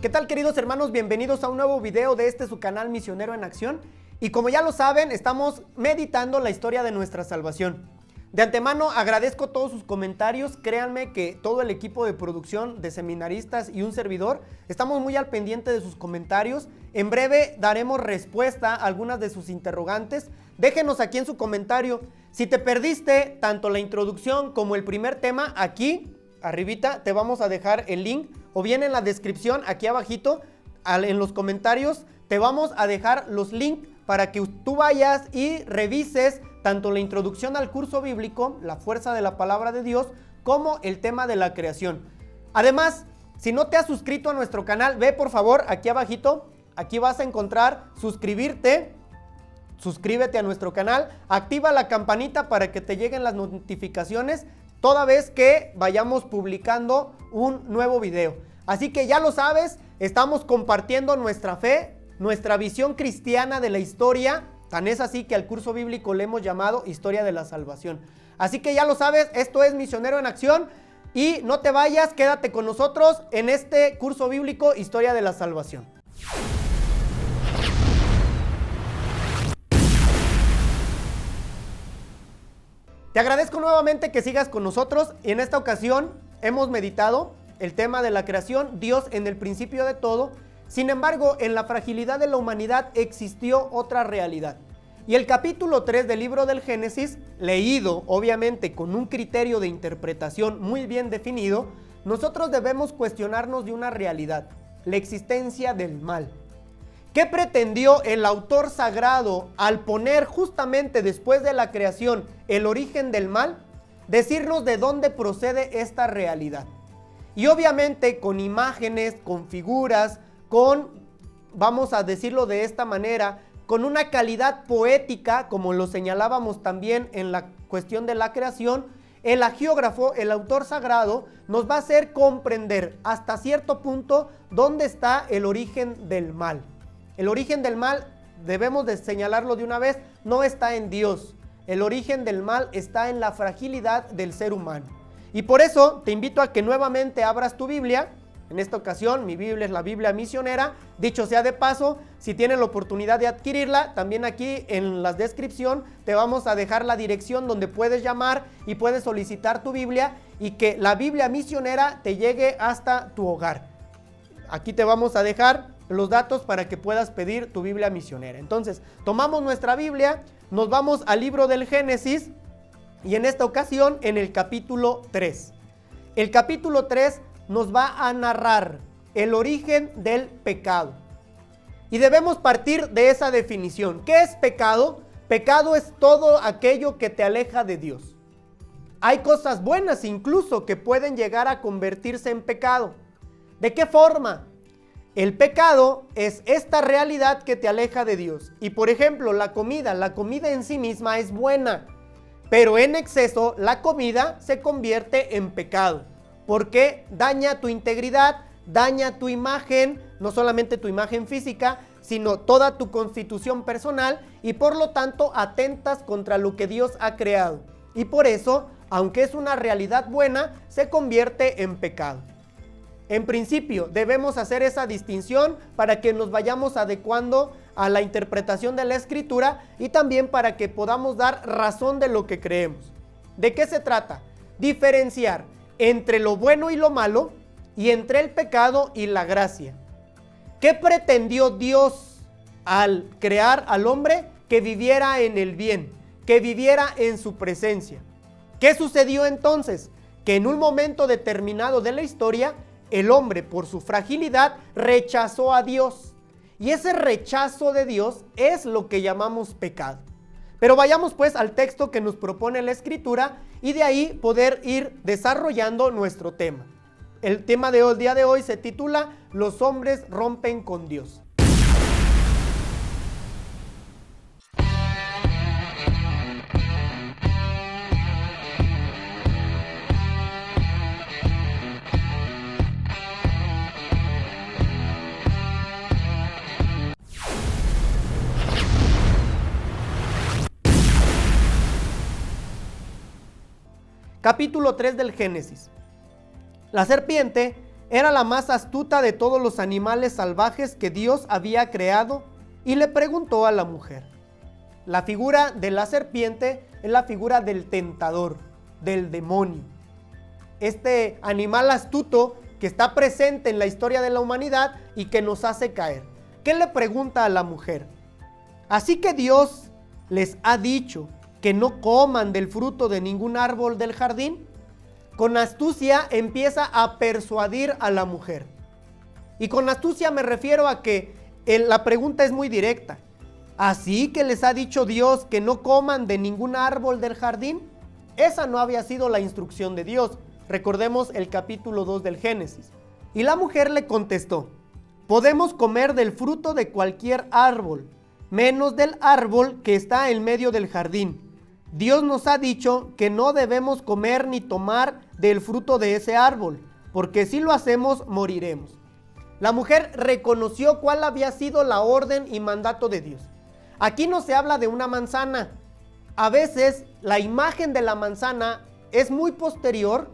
¿Qué tal, queridos hermanos? Bienvenidos a un nuevo video de su canal Misionero en Acción. Y como ya lo saben, estamos meditando la historia de nuestra salvación. De antemano agradezco todos sus comentarios. Créanme que todo el equipo de producción de seminaristas y un servidor estamos muy al pendiente de sus comentarios. En breve daremos respuesta a algunas de sus interrogantes. Déjenos aquí en su comentario. Si te perdiste tanto la introducción como el primer tema, aquí arribita te vamos a dejar el link, o bien en la descripción aquí abajito en los comentarios te vamos a dejar los links para que tú vayas y revises tanto la introducción al curso bíblico, la fuerza de la palabra de Dios, como el tema de la creación. Además, si no te has suscrito a nuestro canal, ve por favor aquí abajito, aquí vas a encontrar suscribirte. Suscríbete a nuestro canal, activa la campanita para que te lleguen las notificaciones toda vez que vayamos publicando un nuevo video. Así que ya lo sabes, estamos compartiendo nuestra fe, nuestra visión cristiana de la historia. Tan es así que al curso bíblico le hemos llamado Historia de la Salvación. Así que ya lo sabes, esto es Misionero en Acción. Y no te vayas, quédate con nosotros en este curso bíblico Historia de la Salvación. Te agradezco nuevamente que sigas con nosotros. Y en esta ocasión hemos meditado el tema de la creación, Dios en el principio de todo. Sin embargo, en la fragilidad de la humanidad existió otra realidad. Y el capítulo 3 del libro del Génesis, leído obviamente con un criterio de interpretación muy bien definido, nosotros debemos cuestionarnos de una realidad: la existencia del mal. ¿Qué pretendió el autor sagrado al poner justamente después de la creación el origen del mal? Decirnos de dónde procede esta realidad. Y obviamente con imágenes, con figuras, vamos a decirlo de esta manera, con una calidad poética, como lo señalábamos también en la cuestión de la creación. El agiógrafo, el autor sagrado, nos va a hacer comprender hasta cierto punto dónde está el origen del mal. El origen del mal, debemos de señalarlo de una vez, no está en Dios. El origen del mal está en la fragilidad del ser humano. Y por eso te invito a que nuevamente abras tu Biblia. En esta ocasión mi Biblia es la Biblia Misionera. Dicho sea de paso, si tienes la oportunidad de adquirirla, también aquí en la descripción te vamos a dejar la dirección donde puedes llamar y puedes solicitar tu Biblia y que la Biblia Misionera te llegue hasta tu hogar. Aquí te vamos a dejar los datos para que puedas pedir tu Biblia Misionera. Entonces, tomamos nuestra Biblia, nos vamos al libro del Génesis y en esta ocasión en el capítulo 3. El capítulo 3 nos va a narrar el origen del pecado. Y debemos partir de esa definición. ¿Qué es pecado? Pecado es todo aquello que te aleja de Dios. Hay cosas buenas incluso que pueden llegar a convertirse en pecado. ¿De qué forma? El pecado es esta realidad que te aleja de Dios. Y por ejemplo, la comida en sí misma es buena, pero en exceso la comida se convierte en pecado, porque daña tu integridad, daña tu imagen, no solamente tu imagen física, sino toda tu constitución personal, y por lo tanto atentas contra lo que Dios ha creado. Y por eso, aunque es una realidad buena, se convierte en pecado. En principio, debemos hacer esa distinción para que nos vayamos adecuando a la interpretación de la Escritura y también para que podamos dar razón de lo que creemos. ¿De qué se trata? Diferenciar entre lo bueno y lo malo y entre el pecado y la gracia. ¿Qué pretendió Dios al crear al hombre? Que viviera en el bien, que viviera en su presencia. ¿Qué sucedió entonces? Que en un momento determinado de la historia, el hombre, por su fragilidad, rechazó a Dios. Y ese rechazo de Dios es lo que llamamos pecado. Pero vayamos pues al texto que nos propone la Escritura y de ahí poder ir desarrollando nuestro tema. El tema del día de hoy se titula Los hombres rompen con Dios. Capítulo 3 del Génesis. La serpiente Era la más astuta de todos los animales salvajes que Dios había creado y le preguntó a la mujer. La figura de la serpiente es la figura del tentador, del demonio. Este animal astuto que está presente en la historia de la humanidad y que nos hace caer. ¿Qué le pregunta a la mujer? Así que Dios les ha dicho que no coman del fruto de ningún árbol del jardín. Con astucia empieza a persuadir a la mujer. Y con astucia me refiero a que la pregunta es muy directa. ¿Así que les ha dicho Dios que no coman de ningún árbol del jardín? Esa no había sido la instrucción de Dios. Recordemos el capítulo 2 del Génesis. Y la mujer le contestó, podemos comer del fruto de cualquier árbol, menos del árbol que está en medio del jardín. Dios nos ha dicho que no debemos comer ni tomar del fruto de ese árbol, porque si lo hacemos moriremos. La mujer reconoció cuál había sido la orden y mandato de Dios. Aquí no se habla de una manzana. A veces la imagen de la manzana es muy posterior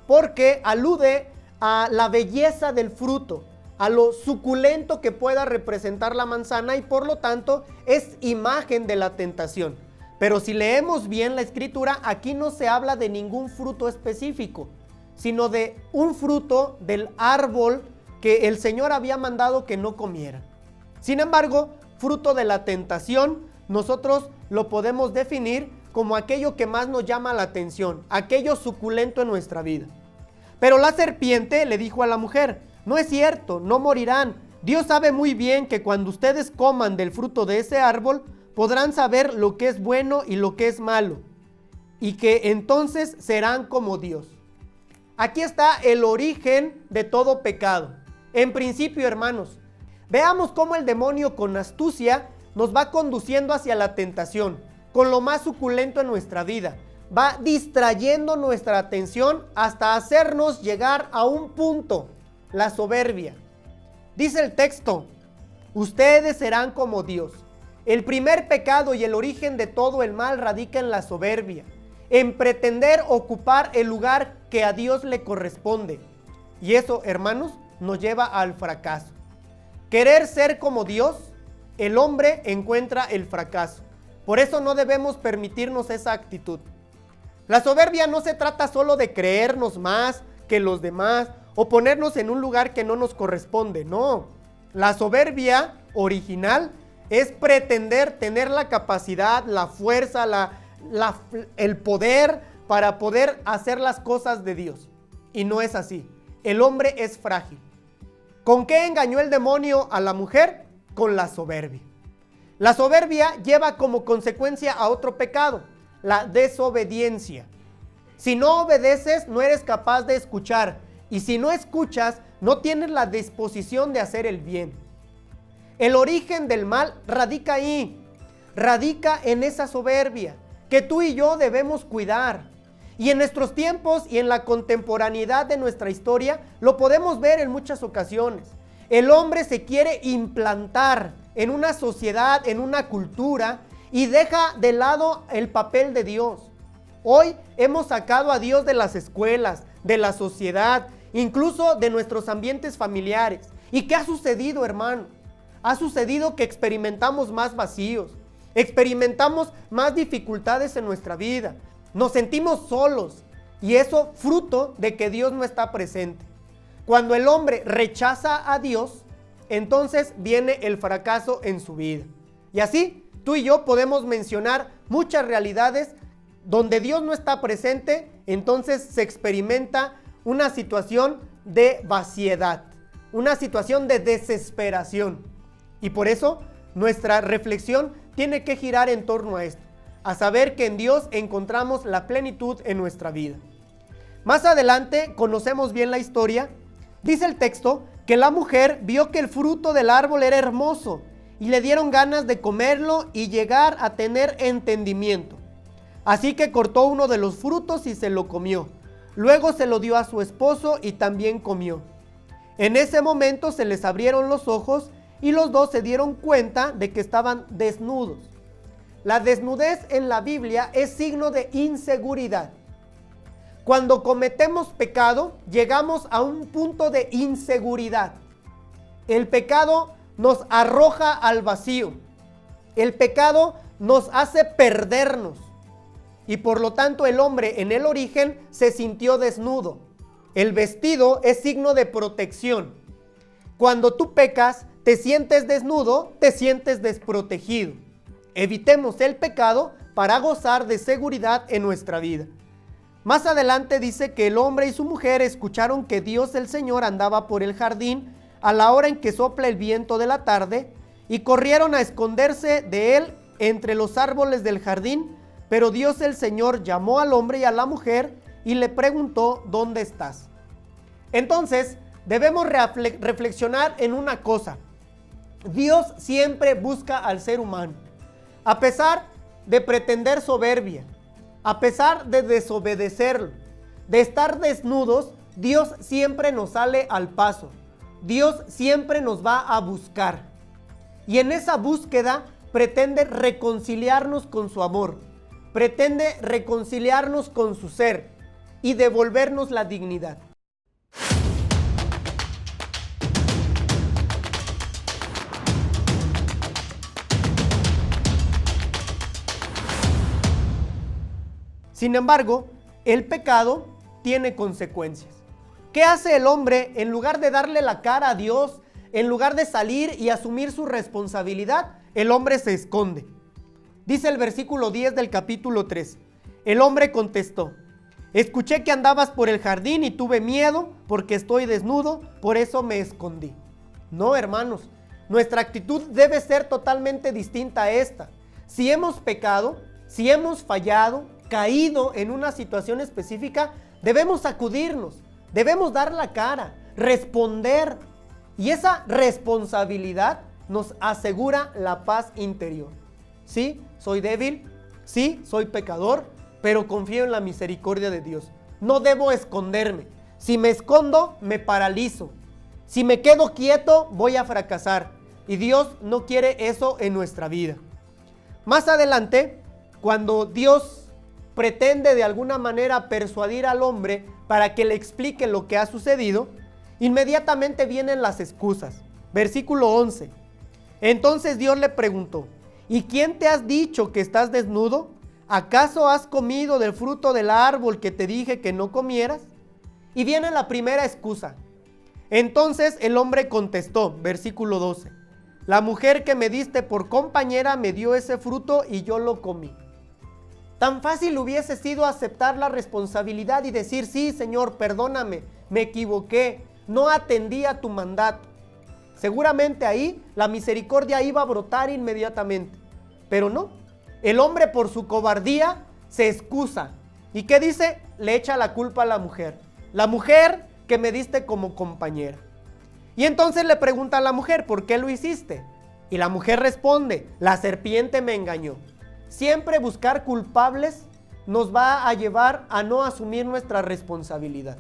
porque alude a la belleza del fruto, a lo suculento que pueda representar la manzana y por lo tanto es imagen de la tentación. Pero si leemos bien la escritura, aquí no se habla de ningún fruto específico, sino de un fruto del árbol que el Señor había mandado que no comiera. Sin embargo, fruto de la tentación, nosotros lo podemos definir como aquello que más nos llama la atención, aquello suculento en nuestra vida. Pero la serpiente le dijo a la mujer, no es cierto, no morirán. Dios sabe muy bien que cuando ustedes coman del fruto de ese árbol, podrán saber lo que es bueno y lo que es malo, y que entonces serán como Dios. Aquí está el origen de todo pecado. En principio, hermanos, veamos cómo el demonio con astucia nos va conduciendo hacia la tentación, con lo más suculento en nuestra vida. Va distrayendo nuestra atención hasta hacernos llegar a un punto, la soberbia. Dice el texto, ustedes serán como Dios. El primer pecado y el origen de todo el mal radica en la soberbia, en pretender ocupar el lugar que a Dios le corresponde. Y eso, hermanos, nos lleva al fracaso. Querer ser como Dios, el hombre encuentra el fracaso. Por eso no debemos permitirnos esa actitud. La soberbia no se trata solo de creernos más que los demás o ponernos en un lugar que no nos corresponde, no. La soberbia original es pretender tener la capacidad, la fuerza, el poder para poder hacer las cosas de Dios. Y no es así. El hombre es frágil. ¿Con qué engañó el demonio a la mujer? Con la soberbia. La soberbia lleva como consecuencia a otro pecado, la desobediencia. Si no obedeces, no eres capaz de escuchar. Y si no escuchas, no tienes la disposición de hacer el bien. El origen del mal radica ahí, radica en esa soberbia que tú y yo debemos cuidar. Y en nuestros tiempos y en la contemporaneidad de nuestra historia lo podemos ver en muchas ocasiones. El hombre se quiere implantar en una sociedad, en una cultura y deja de lado el papel de Dios. Hoy hemos sacado a Dios de las escuelas, de la sociedad, incluso de nuestros ambientes familiares. ¿Y qué ha sucedido, hermano? Ha sucedido que experimentamos más vacíos, experimentamos más dificultades en nuestra vida, nos sentimos solos y eso fruto de que Dios no está presente. Cuando el hombre rechaza a Dios, entonces viene el fracaso en su vida. Y así tú y yo podemos mencionar muchas realidades donde Dios no está presente, entonces se experimenta una situación de vaciedad, una situación de desesperación. Y por eso nuestra reflexión tiene que girar en torno a esto, a saber que en Dios encontramos la plenitud en nuestra vida. Más adelante conocemos bien la historia. Dice el texto que la mujer vio que el fruto del árbol era hermoso y le dieron ganas de comerlo y llegar a tener entendimiento. Así que cortó uno de los frutos y se lo comió. Luego se lo dio a su esposo y también comió. En ese momento se les abrieron los ojos y los dos se dieron cuenta de que estaban desnudos. La desnudez en la Biblia es signo de inseguridad. Cuando cometemos pecado, llegamos a un punto de inseguridad. El pecado nos arroja al vacío. El pecado nos hace perdernos. Y por lo tanto el hombre en el origen se sintió desnudo. El vestido es signo de protección. Cuando tú pecas, te sientes desnudo, te sientes desprotegido. Evitemos el pecado para gozar de seguridad en nuestra vida. Más adelante dice que el hombre y su mujer escucharon que Dios el Señor andaba por el jardín a la hora en que sopla el viento de la tarde y corrieron a esconderse de él entre los árboles del jardín, pero Dios el Señor llamó al hombre y a la mujer y le preguntó: ¿dónde estás? Entonces debemos reflexionar en una cosa. Dios siempre busca al ser humano. A pesar de pretender soberbia, a pesar de desobedecerlo, de estar desnudos, Dios siempre nos sale al paso. Dios siempre nos va a buscar. Y en esa búsqueda pretende reconciliarnos con su amor, pretende reconciliarnos con su ser y devolvernos la dignidad. Sin embargo, el pecado tiene consecuencias. ¿Qué hace el hombre? En lugar de darle la cara a Dios, en lugar de salir y asumir su responsabilidad, el hombre se esconde. Dice el versículo 10 del capítulo 3. El hombre contestó: escuché que andabas por el jardín y tuve miedo porque estoy desnudo, por eso me escondí. No, hermanos, nuestra actitud debe ser totalmente distinta a esta. Si hemos pecado, si hemos fallado, caído en una situación específica, debemos sacudirnos, debemos dar la cara, responder. Y esa responsabilidad nos asegura la paz interior. Sí, soy débil, sí, soy pecador, pero confío en la misericordia de Dios. No debo esconderme. Si me escondo, me paralizo. Si me quedo quieto, voy a fracasar. Y Dios no quiere eso en nuestra vida. Más adelante, cuando Dios pretende de alguna manera persuadir al hombre para que le explique lo que ha sucedido, inmediatamente vienen las excusas. Versículo 11. Entonces Dios le preguntó: ¿y quién te has dicho que estás desnudo? ¿Acaso has comido del fruto del árbol que te dije que no comieras? Y viene la primera excusa. Entonces el hombre contestó, versículo 12: la mujer que me diste por compañera me dio ese fruto y yo lo comí. Tan fácil hubiese sido aceptar la responsabilidad y decir: sí, Señor, perdóname, me equivoqué, no atendí a tu mandato. Seguramente ahí la misericordia iba a brotar inmediatamente. Pero no, el hombre por su cobardía se excusa. ¿Y qué dice? Le echa la culpa a la mujer. La mujer que me diste como compañera. Y entonces le pregunta a la mujer: ¿por qué lo hiciste? Y la mujer responde: la serpiente me engañó. Siempre buscar culpables nos va a llevar a no asumir nuestra responsabilidad.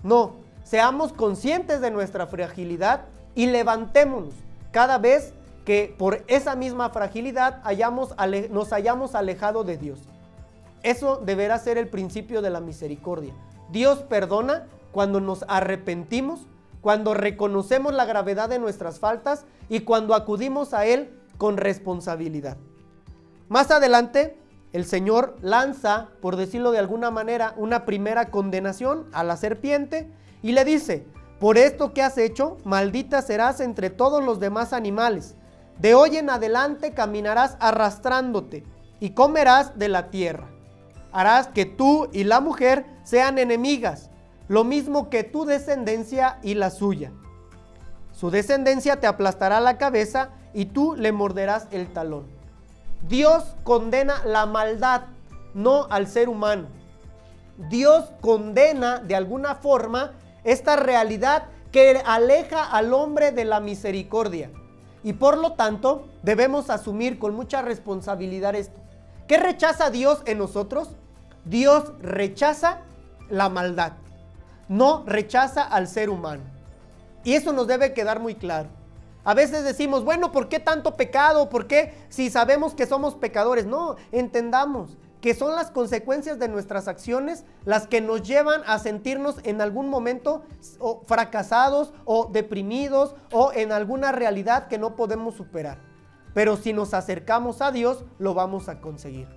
No, seamos conscientes de nuestra fragilidad y levantémonos cada vez que por esa misma fragilidad nos hayamos alejado de Dios. Eso deberá ser el principio de la misericordia. Dios perdona cuando nos arrepentimos, cuando reconocemos la gravedad de nuestras faltas y cuando acudimos a Él con responsabilidad. Más adelante, el Señor lanza, por decirlo de alguna manera, una primera condenación a la serpiente y le dice: por esto que has hecho, maldita serás entre todos los demás animales. De hoy en adelante caminarás arrastrándote y comerás de la tierra. Harás que tú y la mujer sean enemigas, lo mismo que tu descendencia y la suya. Su descendencia te aplastará la cabeza y tú le morderás el talón. Dios condena la maldad, no al ser humano. Dios condena de alguna forma esta realidad que aleja al hombre de la misericordia. Y por lo tanto, debemos asumir con mucha responsabilidad esto. ¿Qué rechaza Dios en nosotros? Dios rechaza la maldad, no rechaza al ser humano. Y eso nos debe quedar muy claro. A veces decimos: bueno, ¿por qué tanto pecado? ¿Por qué si sabemos que somos pecadores? No, entendamos que son las consecuencias de nuestras acciones las que nos llevan a sentirnos en algún momento fracasados o deprimidos o en alguna realidad que no podemos superar. Pero si nos acercamos a Dios, lo vamos a conseguir.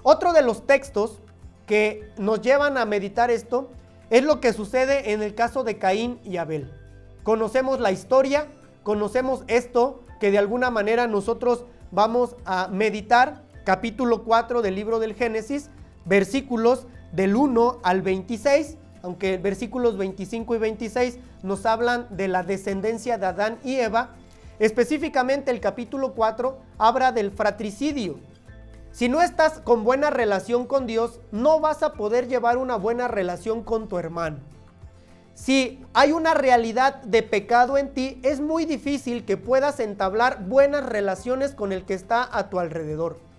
Otro de los textos que nos llevan a meditar esto es lo que sucede en el caso de Caín y Abel. Conocemos la historia, conocemos esto que de alguna manera nosotros vamos a meditar. Capítulo 4 del libro del Génesis, versículos del 1 al 26, aunque versículos 25 y 26 nos hablan de la descendencia de Adán y Eva. Específicamente el capítulo 4 habla del fratricidio. Si no estás con buena relación con Dios, no vas a poder llevar una buena relación con tu hermano. Si hay una realidad de pecado en ti, es muy difícil que puedas entablar buenas relaciones con el que está a tu alrededor.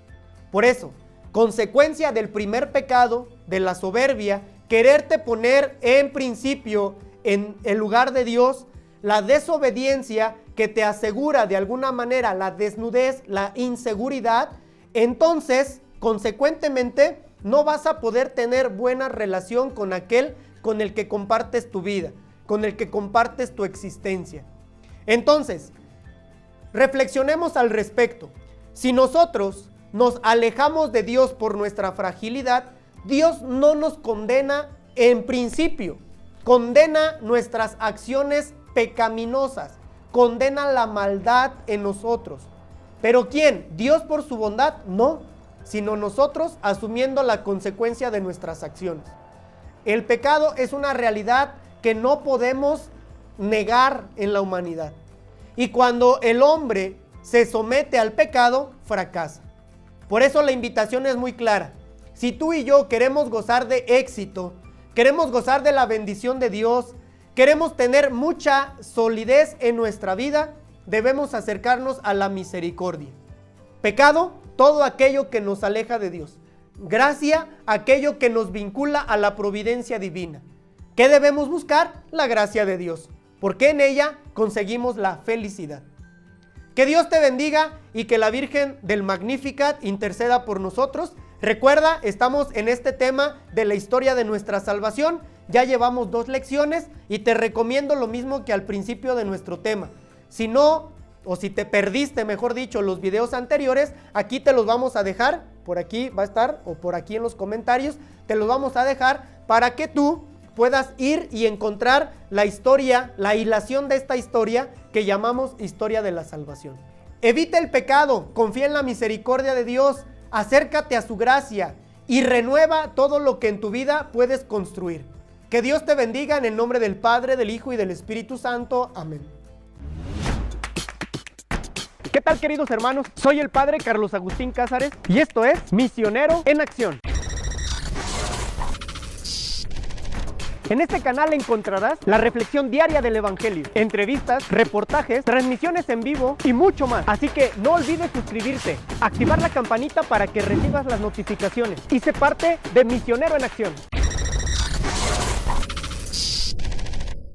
Por eso, consecuencia del primer pecado, de la soberbia, quererte poner en principio en el lugar de Dios, la desobediencia que te asegura de alguna manera la desnudez, la inseguridad, entonces, consecuentemente, no vas a poder tener buena relación con aquel con el que compartes tu vida, con el que compartes tu existencia. Entonces, reflexionemos al respecto. Si nosotros nos alejamos de Dios por nuestra fragilidad, Dios no nos condena en principio, condena nuestras acciones pecaminosas, condena la maldad en nosotros. ¿Pero quién? ¿Dios por su bondad? No, sino nosotros asumiendo la consecuencia de nuestras acciones. El pecado es una realidad que no podemos negar en la humanidad. Y cuando el hombre se somete al pecado, fracasa. Por eso la invitación es muy clara. Si tú y yo queremos gozar de éxito, queremos gozar de la bendición de Dios, queremos tener mucha solidez en nuestra vida, debemos acercarnos a la misericordia. Pecado, todo aquello que nos aleja de Dios. Gracia, aquello que nos vincula a la providencia divina. ¿Qué debemos buscar? La gracia de Dios, porque en ella conseguimos la felicidad. Que Dios te bendiga y que la Virgen del Magnificat interceda por nosotros. Recuerda, estamos en este tema de la historia de nuestra salvación. Ya llevamos 2 lecciones y te recomiendo lo mismo que al principio de nuestro tema. Si no, o si te perdiste, mejor dicho, los videos anteriores, aquí te los vamos a dejar. Por aquí va a estar, o por aquí en los comentarios, te los vamos a dejar para que tú puedas ir y encontrar la historia, la hilación de esta historia que llamamos historia de la salvación. Evita el pecado, confía en la misericordia de Dios, acércate a su gracia y renueva todo lo que en tu vida puedes construir. Que Dios te bendiga en el nombre del Padre, del Hijo y del Espíritu Santo. Amén. ¿Qué tal, queridos hermanos? Soy el Padre Carlos Agustín Cázares y esto es Misionero en Acción. En este canal encontrarás la reflexión diaria del Evangelio, entrevistas, reportajes, transmisiones en vivo y mucho más. Así que no olvides suscribirte, activar la campanita para que recibas las notificaciones y sé parte de Misionero en Acción.